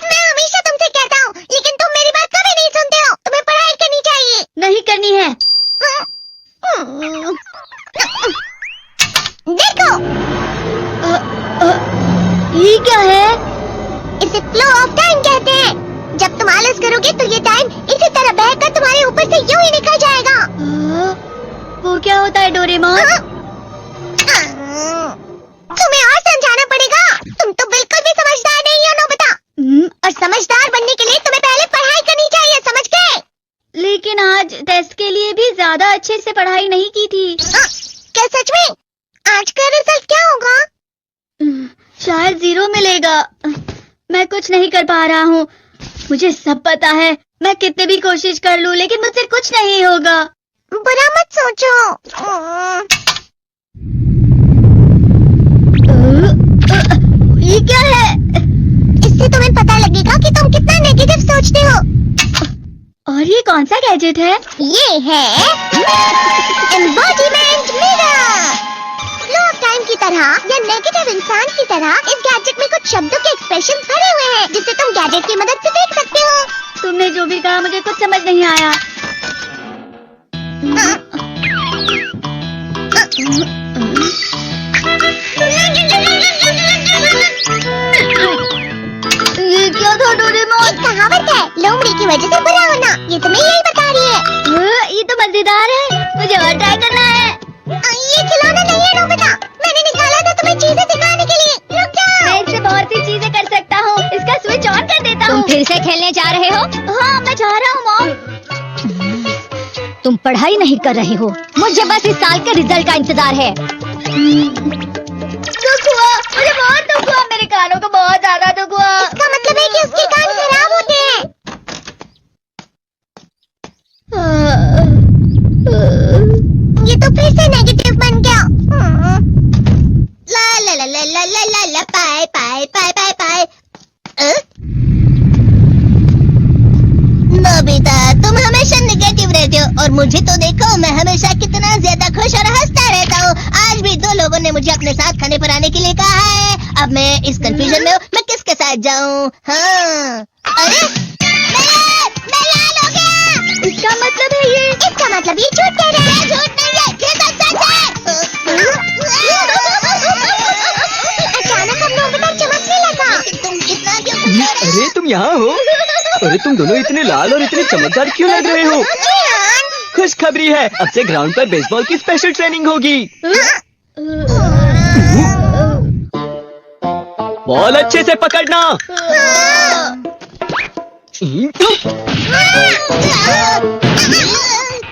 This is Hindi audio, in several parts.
मैं हमेशा तुमसे कहता हूँ, लेकिन तुम मेरी बात कभी नहीं सुनते हो। तुम्हें पढ़ाई करनी चाहिए। नहीं करनी है। देखो, ये क्या है? इसे फ्लो ऑफ टाइम कहते हैं। जब तुम आलस करोगे तो ये टाइम इसी तरह बहकर तुम्हारे ऊपर से यूं ही निकल जाएगा। वो क्या होता है डोरेमोन? तुम्हें और समझाना पड़ेगा। तुम तो बिल्कुल भी समझदार नहीं हो नोबिता। और समझदार बनने के लिए तुम्हें पहले पढ़ाई करनी चाहिए, समझ गए? लेकिन आज टेस्ट के लिए भी ज्यादा अच्छे से पढ़ाई नहीं की थी। क्या सच में? आज का रिजल्ट क्या होगा? शायद 0 मिलेगा। मैं कुछ नहीं कर पा रहा हूँ। मुझे सब पता है। मैं कितनी भी कोशिश कर लूँ, लेकिन मुझसे कुछ नहीं होगा। बुरा मत सोचो। ये क्या है? इससे तुम्हें पता लगेगा कि तुम कितना नेगेटिव सोचते हो। और ये कौन सा गैजेट है? ये है embodiment mirror. Flow of time की तरह या नेगेटिव इंसान की तरह इस गैजेट में कुछ शब्दों के एक्सप्रेशन भरे हुए हैं, जिसे तुम गैजेट की मदद से देख सकते हो। तुमने जो भी कहा मुझे कुछ समझ नहीं आया। ये क्या था डोरेमोन? एक कहावत है, लोमड़ी की वजह से बुरा होना। ये तुम्हें यही बता रही है। ये तो मजेदार है। मुझे और ट्राई करना है। ये खिलौना नहीं है नोबिता। मैंने निकाला था तुम्हें चीजें सिखाने के लिए। रुक जाओ। मैं इससे बहुत सी चीजें कर सकता हूँ। इसका स्विच ऑन कर देता हूँ। तुम फिर से खेलने जा रहे हो? हाँ, मैं जा रहा हूँ मॉम। तुम पढ़ाई नहीं कर रहे हो। मुझे बस इस साल के रिजल्ट का इंतजार है। दुख हुआ, मुझे बहुत दुख हुआ। मेरे कानों को बहुत ज्यादा दुख हुआ। इसका मतलब है कि उसके कान खराब होते हैं। ये तो फिर से नेगेटिव बन गया। ला ला ला ला ला ला ला ला पाए पाए पाए पाए पाए। नोबिता, तुम हमेशा नेगेटिव रहते हो और मुझे तो देखो, मैं हमेशा कितना ज्यादा खुश और हंसता रहता हूँ। आज भी 2 लोगों ने मुझे अपने साथ खाने पर आने के लिए कहा है। अब मैं इस कंफ्यूजन में हूँ, मैं किसके साथ जाऊँ? हाँ, अरे मैं लाल हो गया। इसका मतलब है ये? इसका मतलब ये झूठ कह रहा है। झूठ नहीं है, ये तो सच है। अचानक हम नोबिता चमकने लगा। तुम इतना क्यों खुश हो रहे हो? अरे तुम यहाँ हो? अरे तुम दोनों इतने लाल और इतने चमकदार क्यों लग रहे हो? जियान, खुशखबरी है, अब से ग्राउंड पर बेसबॉल की स्पेशल ट्रेनिंग होगी। बॉल अच्छे से पकड़ना।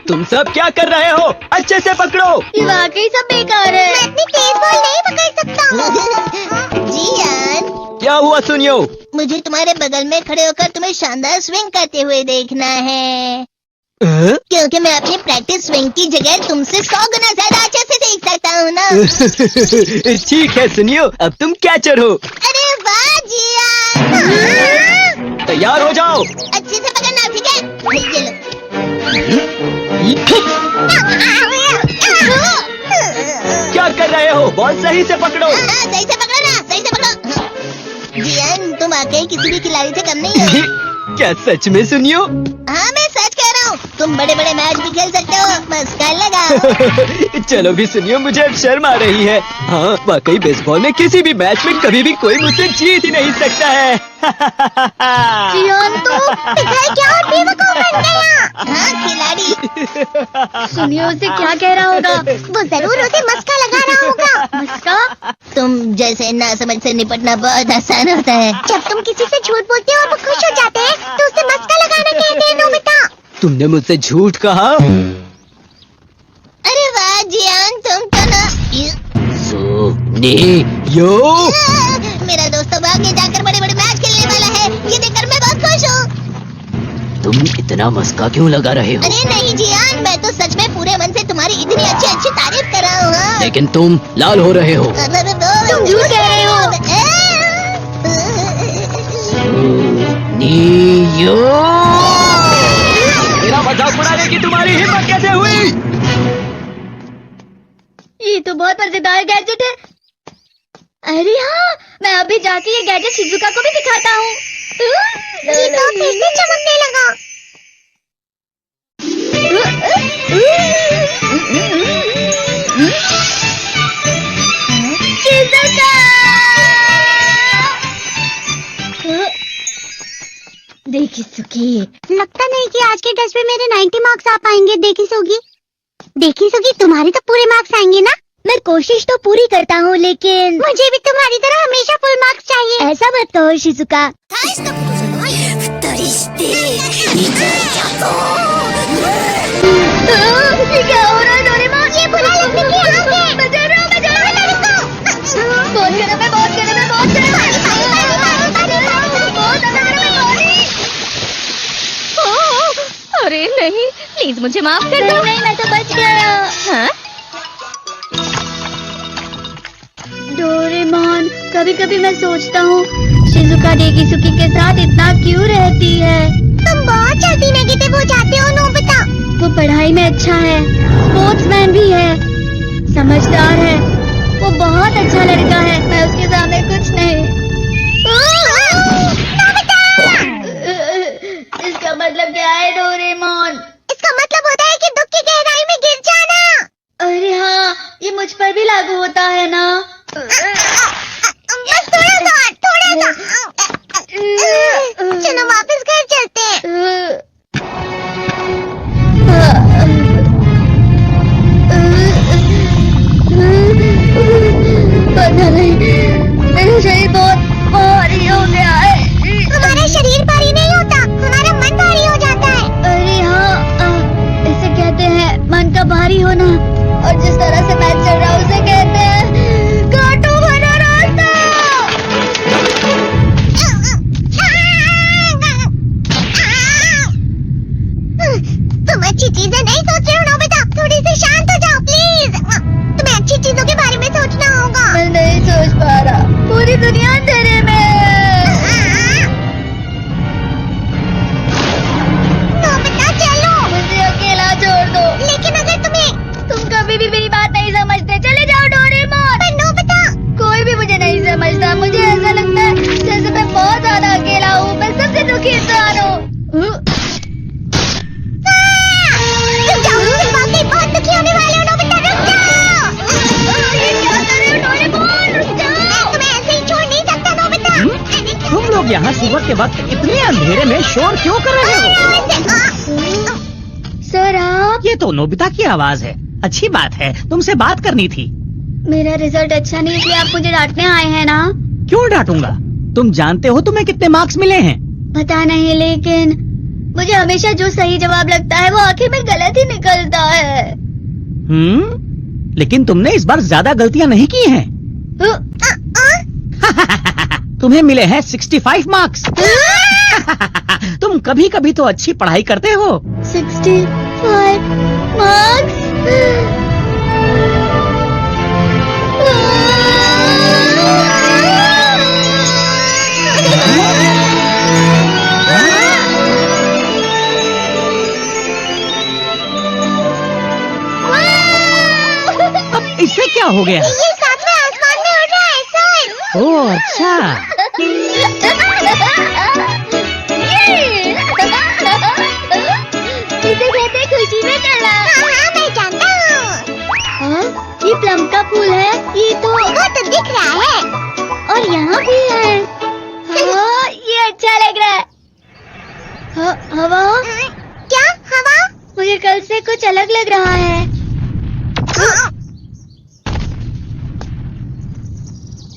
तुम सब क्या कर रहे हो? अच्छे से पकड़ो। ये वाकई सब बेकार है। मैं इतनी तेज बॉल नहीं पकड़ सकता हूँ। जियान, क्या हुआ सुनियो? मुझे तुम्हारे बगल में खड़े होकर तुम्हें शानदार स्विंग करते हुए देखना है, क्योंकि मैं अपनी प्रैक्टिस स्विंग की जगह तुमसे 100 गुना ज्यादा अच्छे से सीख सकता हूँ ना। ठीक है सुनियो, अब तुम कैचर हो। अरे वाह जियान। तैयार हो जाओ। अच्छे से पकड़ना, ठीक है? ये लो। क्या कर रहे हो? बॉल सही से पकड़ो। सही से पकड़ो ना, सही से पकड़ो। जियान, तुम वाकई किसी भी खिलाड़ी से कम नहीं हो। क्या सच में सुनियो? हाँ, मैं सच कह रहा हूँ। तुम बड़े बड़े मैच भी खेल सकते हो, मस्का लगाओ। चलो भी सुनियो, मुझे अब शर्म आ रही है। हाँ, वाकई बेसबॉल में किसी भी मैच में कभी भी कोई मुझसे जीत ही नहीं सकता है। जियान तो पिघल गया और बेवकूफ बन गया। हाँ, खिलाड़ी। सुनियो उसे क्या कह रहा होगा? वो जरूर उसे मस्का लगा रहा होगा। मस्का? तुम जैसे नासमझ से निपटना बहुत आसान होता है। जब तुम किसी से झूठ बोलते हो और वो खुश हो जाते हैं, तो उसे मस्का लगाना कहते हैं नोबिता। तुमने मुझसे झूठ कहा? अरे वाह जियान, तुम तो ना सुनियो। मेरा दोस्त अब आगे जाकर बड़े बड़े मैच खेलने वाला है। ये देखकर मैं बहुत खुश हूँ। तुम इतना मस्का क्यों लगा रहे हो? अरे नहीं जियान, मैं तो सच में पूरे मन से तुम्हारी इतनी अच्छी अच्छी तारीफ कर रहा हूँ। हाँ। लेकिन तुम लाल हो रहे हो। तुम झूठ कह रहे हो। सुनियो। मेरा मजाक उड़ाने की तुम्हारी हिम्मत कैसे हुई? ये तो बहुत मजेदार गैजेट है। अरे हाँ, मैं अभी जाके ये गैजेट शिजुका को भी दिखाता हूँ। चीता फिर से चमकने लगा। देखी सुखी, लगता नहीं कि आज के टेस्ट में मेरे 90 मार्क्स आ पाएंगे। देखी सोगी तुम्हारे तो पूरे मार्क्स आएंगे ना? मैं कोशिश तो पूरी करता हूँ, लेकिन मुझे भी तुम्हारी तरह हमेशा फुल मार्क्स चाहिए। ऐसा मत कहो शिजुका। ये क्या हो रहा है डोरेमोन? ये बुरा लगने की आग है। मैं डर रहा हूँ, मैं डर रहा हूँ। बहुत गर्म है, बहुत गर्म है, बहुत गर्म है। बहुत ज्यादा गर्म है, पानी। ओह, अरे नहीं, प्लीज मुझे माफ कर दो। नहीं, मैं तो बच गया। हाँ? डोरेमोन, कभी कभी मैं सोचता हूँ शिजुका डेकिसुकी के साथ इतना क्यों रहती है। तुम बहुत जल्दी नेगेटिव हो जाते हो नोबिता। वो पढ़ाई में अच्छा है, स्पोर्ट्समैन भी है, समझदार है, वो बहुत अच्छा लड़का है। मैं उसके सामने कुछ नहीं। इसका मतलब क्या है डोरेमोन? इसका मतलब होता है कि दुख की गहराई में गिर जाना। अरे हाँ, ये मुझ पर भी लागू होता है ना। बस थोड़ा सा। चलो वापस घर चलते हैं। पता नहीं, मेरा शरीर बहुत भारी हो गया है। हमारा शरीर भारी नहीं होता, हमारा मन भारी हो जाता है। अरे हाँ, इसे कहते हैं मन का भारी होना। और जिस तरह से मैच चल रहा है उसे कहते हैं कांटों भरा रास्ता। तुम अच्छी चीजें नहीं सोच रहे हो नोबिता। थोड़ी सी शांत हो जाओ प्लीज। तुम्हें अच्छी चीजों के बारे में सोचना होगा। मैं नहीं सोच पा रहा, पूरी दुनिया अंधेरे में है। नोबिता चलो। मुझे अकेला छोड़ दो। लेकिन अगर तुम कभी भी मेरी बात नहीं समझते। चले जाओ डोरेमोन। पर नोबिता। कोई भी मुझे नहीं समझता। मुझे ऐसा लगता है जैसे मैं बहुत ज्यादा अकेला हूँ। मैं सबसे दुखी इंसान हूँ। तुम जाओ, तुम वाकई बहुत दुखी होने वाले हो नोबिता। रुक जाओ। ये क्या कर रहे हो डोरेमोन? रुक जाओ। मैं तुम्हें ऐसे ही छोड़ नहीं सकता नोबिता। तुम लोग यहाँ सुबह के वक्त इतने अंधेरे में शोर क्यों कर रहे हो? सर आप? ये तो नोबिता की आवाज है। अच्छी बात है, तुमसे बात करनी थी। मेरा रिजल्ट अच्छा नहीं इसलिए आप मुझे डांटने आए हैं ना? क्यों डांटूंगा? तुम जानते हो तुम्हें कितने मार्क्स मिले हैं? पता नहीं, लेकिन मुझे हमेशा जो सही जवाब लगता है वो आखिर में गलत ही निकलता है। लेकिन तुमने इस बार ज्यादा गलतियां नहीं की हैं। तुम्हें मिले हैं 65 मार्क्स। तुम कभी कभी तो अच्छी पढ़ाई करते हो। 65 मार्क्स। अब इससे क्या हो गया? ये साथ में आसमान में उड़ रहा है सर। ओह अच्छा। इसे कहते हैं खुशी में चला। हाँ मैं जानता हूँ। हाँ, ये प्लम का फूल है। ये तो वो तो दिख रहा है। और यहाँ भी है। हाँ, ये अच्छा लग रहा है। हवा? क्या हवा? मुझे कल से कुछ अलग लग रहा है।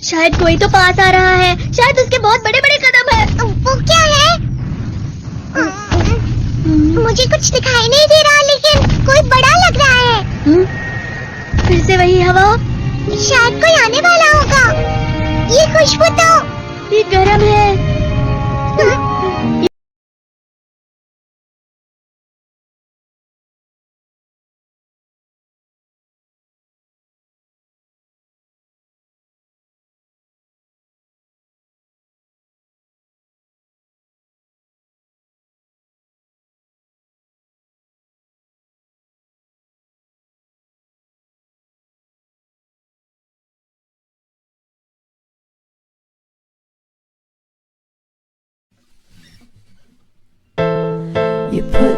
शायद कोई तो पास आ रहा है। शायद उसके बहुत बड़े बड़े कदम है। वो क्या है? मुझे कुछ दिखाई नहीं दे रहा, लेकिन कोई बड़ा लग रहा है। फिर से वही हवा। शायद कोई आने वाला होगा। ये खुशबू तो ये गर्म है। put